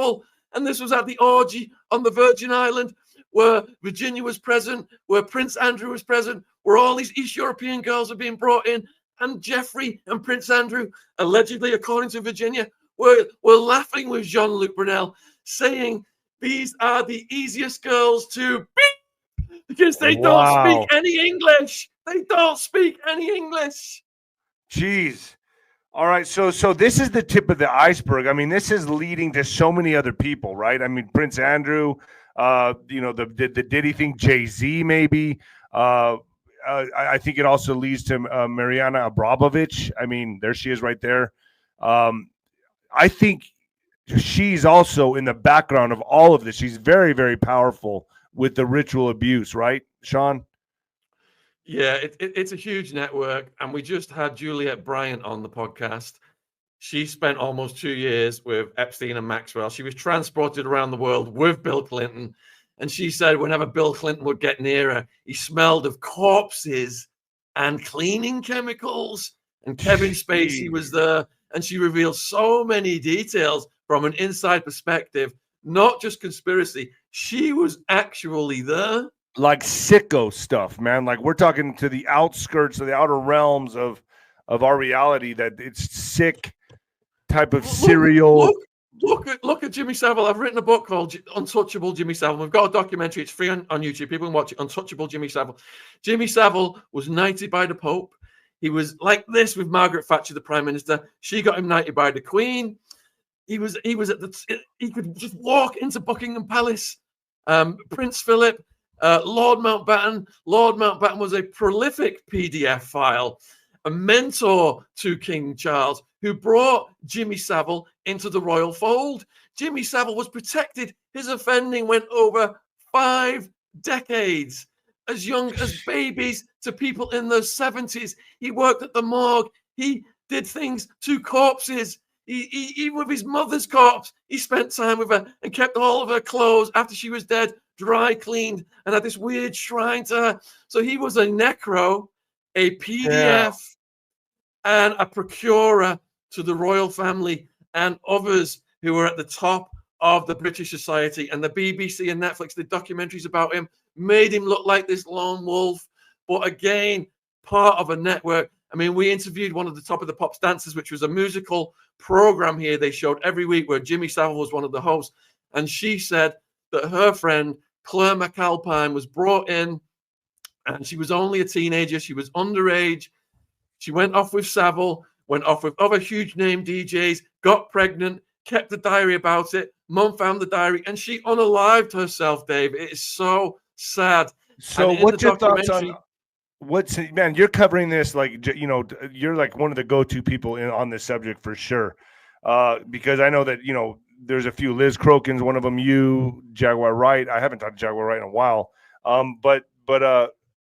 Savile. And this was at the orgy on the Virgin Island where Virginia was present, where Prince Andrew was present, where all these East European girls are being brought in. And Jeffrey and Prince Andrew, allegedly, according to Virginia, were laughing with Jean-Luc Brunel, saying these are the easiest girls to beat because they don't speak any English. They don't speak any English. Jeez. All right, so this is the tip of the iceberg. I mean, this is leading to so many other people, right? I mean, Prince Andrew, the Diddy thing, Jay-Z maybe. I think it also leads to Mariana Abramovich. I mean, there she is right there. I think she's also in the background of all of this. She's very, very powerful with the ritual abuse, right, Shaun? Yeah, it's a huge network. And we just had Juliet Bryant on the podcast. She spent almost 2 years with Epstein and Maxwell. She was transported around the world with Bill Clinton. And she said whenever Bill Clinton would get near her, he smelled of corpses and cleaning chemicals. And Kevin Spacey was there. And she revealed so many details from an inside perspective, not just conspiracy. She was actually there. Like sicko stuff, man. Like we're talking to the outskirts of the outer realms of our reality, that it's sick type of serial. Look at Jimmy Savile. I've written a book called Untouchable Jimmy Savile. We've got a documentary. It's free on YouTube. People can watch it. Untouchable Jimmy Savile. Jimmy Savile was knighted by the Pope. He was like this with Margaret Thatcher, the Prime Minister. She got him knighted by the Queen. He could just walk into Buckingham Palace. Prince Philip, Lord Mountbatten. Lord Mountbatten was a prolific PDF file, a mentor to King Charles, who brought Jimmy Savile into the royal fold. Jimmy Savile was protected. His offending went over 5 decades. As young as babies to people in their 70s. He worked at the morgue. He did things to corpses. He with his mother's corpse, he spent time with her and kept all of her clothes after she was dead, dry cleaned, and had this weird shrine to her. So he was a necro, a PDF, and a procurer to the royal family and others who were at the top of the British society. And the BBC and Netflix did documentaries about him, made him look like this lone wolf, but again, part of a network. I mean, we interviewed one of the Top of the Pops dancers, which was a musical program here they showed every week where Jimmy Savile was one of the hosts. And she said that her friend, Claire McAlpine, was brought in and she was only a teenager. She was underage. She went off with Savile, went off with other huge name DJs, got pregnant, kept a diary about it. Mum found the diary and she unalived herself, Dave. It is so sad. So what's your thoughts on man, you're covering this like, you know, you're like one of the go-to people on this subject for sure. Because I know that, you know, there's a few. Liz Crokin's one of them, you, Jaguar Wright. I haven't talked to Jaguar Wright in a while. But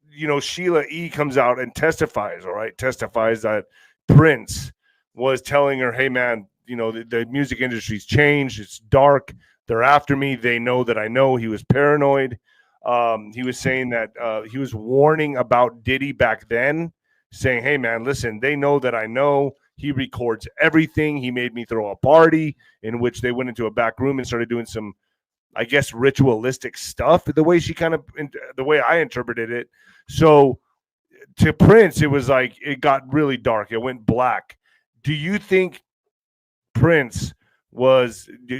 you know, Sheila E. comes out and testifies that Prince was telling her, hey man, you know, the music industry's changed. It's dark. They're after me. They know that I know. He was paranoid. He was saying that he was warning about Diddy back then, saying, hey, man, listen, they know that I know. He records everything. He made me throw a party in which they went into a back room and started doing some, I guess, ritualistic stuff, the way I interpreted it. So to Prince, it was like it got really dark. It went black. Do you think Prince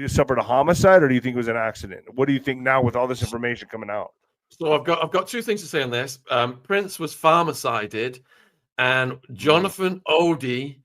suffered a homicide, or do you think it was an accident? What do you think now with all this information coming out? So I've got 2 things to say on this. Prince was pharmacided, and Jonathan Oddi,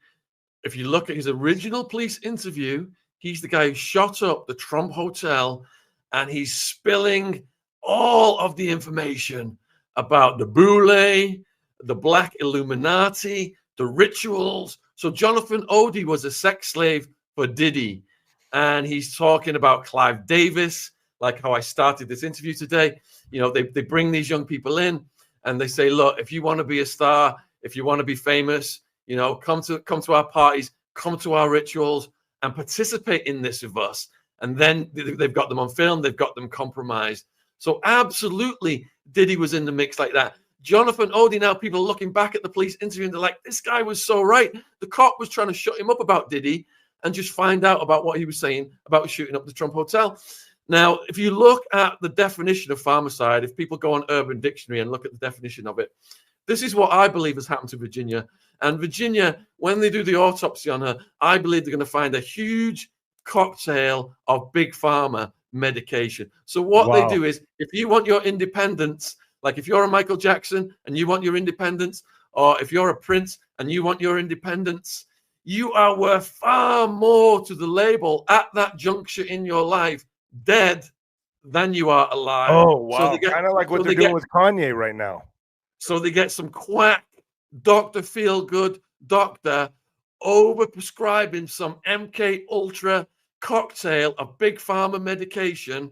if you look at his original police interview, he's the guy who shot up the Trump Hotel, and he's spilling all of the information about the boule, the Black Illuminati, the rituals. So Jonathan Oddi was a sex slave for Diddy. And he's talking about Clive Davis, like how I started this interview today. You know, they bring these young people in and they say, look, if you want to be a star, if you want to be famous, you know, come to our parties, come to our rituals and participate in this with us. And then they've got them on film. They've got them compromised. So absolutely, Diddy was in the mix like that. Jonathan Oddi, now people looking back at the police interview and they're like, this guy was so right. The cop was trying to shut him up about Diddy. and just find out about what he was saying about shooting up the Trump Hotel. Now, if you look at the definition of pharmacide, if people go on Urban Dictionary and look at the definition of it, this is what I believe has happened to Virginia. And Virginia, when they do the autopsy on her, I believe they're going to find a huge cocktail of big pharma medication. So what they do is, if you want your independence, like if you're a Michael Jackson and you want your independence, or if you're a Prince and you want your independence, you are worth far more to the label at that juncture in your life, dead, than you are alive. Oh, wow. So kind of like what they're doing with Kanye right now. So they get some quack Dr. Feel-Good doctor over-prescribing some MK Ultra cocktail of big pharma medication.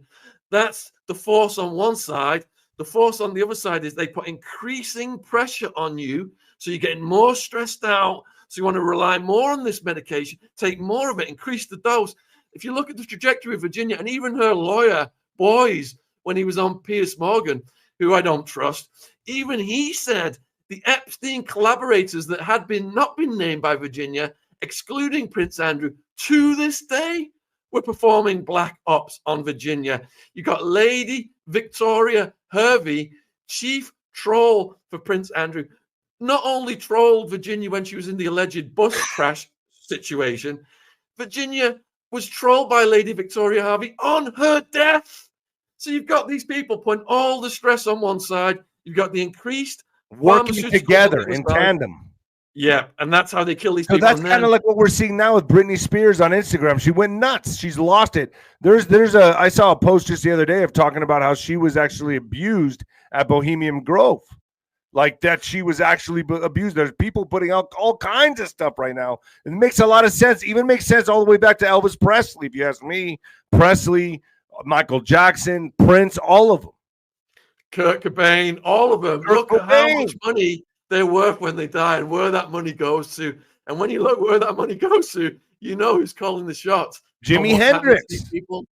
That's the force on one side. The force on the other side is they put increasing pressure on you, so you're getting more stressed out, so you want to rely more on this medication, take more of it, increase the dose. If you look at the trajectory of Virginia, and even her lawyer, Boys, when he was on Piers Morgan, who I don't trust, even he said the Epstein collaborators that had not been named by Virginia, excluding Prince Andrew, to this day were performing black ops on Virginia. You got Lady Victoria Hervey, chief troll for Prince Andrew, not only trolled Virginia when she was in the alleged bus crash situation, Virginia was trolled by Lady Victoria Hervey on her death. So you've got these people putting all the stress on one side. You've got the increased working together in tandem. Yeah, and that's how they kill these so people. That's kind of like what we're seeing now with Britney Spears on Instagram. She went nuts. She's lost it. I saw a post just the other day of talking about how she was actually abused at Bohemian Grove. Like that she was actually abused. There's people putting out all kinds of stuff right now. It makes a lot of sense. Even makes sense all the way back to Elvis Presley, if you ask me. Presley, Michael Jackson, Prince, all of them. Kurt Cobain, all of them. Look at how much money they're worth when they die and where that money goes to. And when you look where that money goes to, you know who's calling the shots. Jimi Hendrix. People.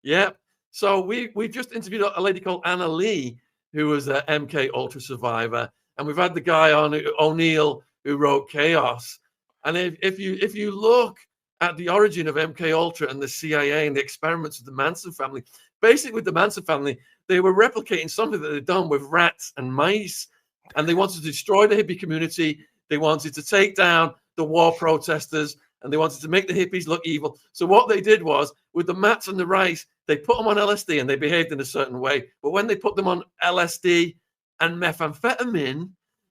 Yeah. So we just interviewed a lady called Anna Lee, who was an MK Ultra survivor. And we've had the guy on O'Neill who wrote Chaos. And if you look at the origin of MK Ultra and the CIA and the experiments of the Manson family, basically with the Manson family, they were replicating something that they'd done with rats and mice. And they wanted to destroy the hippie community. They wanted to take down the war protesters, and they wanted to make the hippies look evil. So what they did was, with the mats and the rice, they put them on LSD and they behaved in a certain way. But when they put them on LSD and methamphetamine,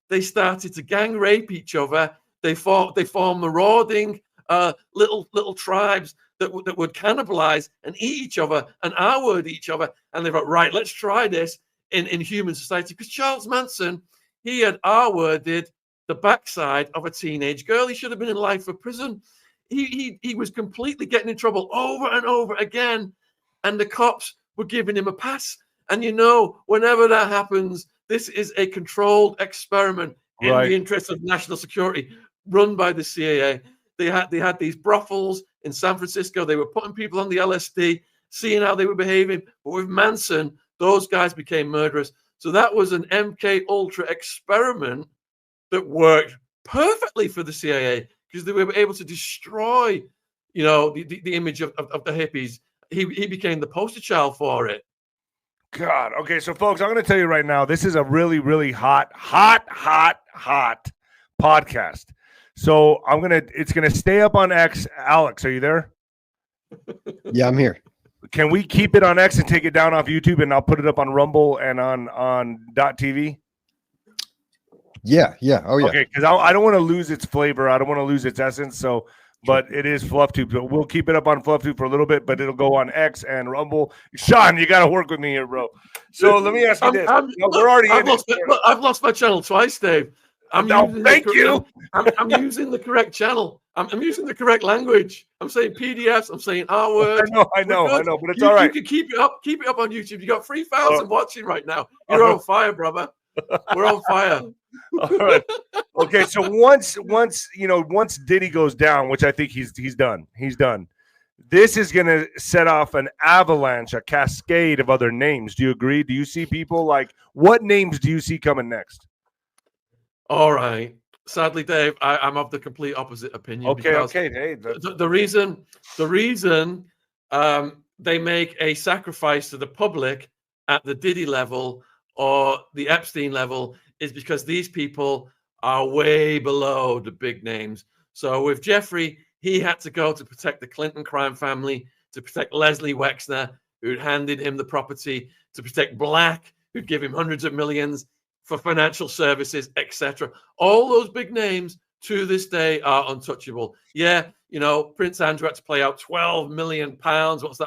they started to gang rape each other. They formed marauding little tribes that would cannibalize and eat each other and R-word each other. And they thought, right, let's try this in human society. Because Charles Manson, he had R-worded the backside of a teenage girl. He should have been in life for prison. He was completely getting in trouble over and over again. And the cops were giving him a pass. And whenever that happens, this is a controlled experiment in the interest of national security run by the CIA. They had these brothels in San Francisco. They were putting people on the LSD, seeing how they were behaving. But with Manson, those guys became murderers. So that was an MK Ultra experiment that worked perfectly for the CIA because they were able to destroy, the image of the hippies. He became the poster child for it. God. Okay, so folks, I'm going to tell you right now, this is a really, really hot podcast. So it's going to stay up on X. Alex, are you there? Yeah, I'm here. Can we keep it on X and take it down off YouTube, and I'll put it up on Rumble and on .tv? Yeah. Oh, yeah. Okay, because I don't want to lose its flavor. I don't want to lose its essence. So, but it is FluffTube. So we'll keep it up on FluffTube for a little bit, but it'll go on X and Rumble. Sean, you got to work with me here, bro. So let me ask you this. We're already I've lost my channel twice, Dave. Thank you. I'm using the correct channel. I'm using the correct language. I'm saying PDFs. I'm saying R words. I know, but it's all right. You can keep it up on YouTube. You got 3,000 watching right now. You're on fire, brother. We're on fire. All right. Okay, so once Diddy goes down, which I think he's done. This is going to set off an avalanche, a cascade of other names. Do you agree? Do you see people what names do you see coming next? All right. sadly, Dave, I'm of the complete opposite opinion. Okay, because okay. Hey, the reason they make a sacrifice to the public at the Diddy level or the Epstein level is because these people are way below the big names. So with Jeffrey, he had to go to protect the Clinton crime family, to protect Leslie Wexner, who'd handed him the property, to protect Black, who'd give him hundreds of millions for financial services, etc. All those big names to this day are untouchable. Yeah, you know, Prince Andrew had to pay out £12 million. What's that?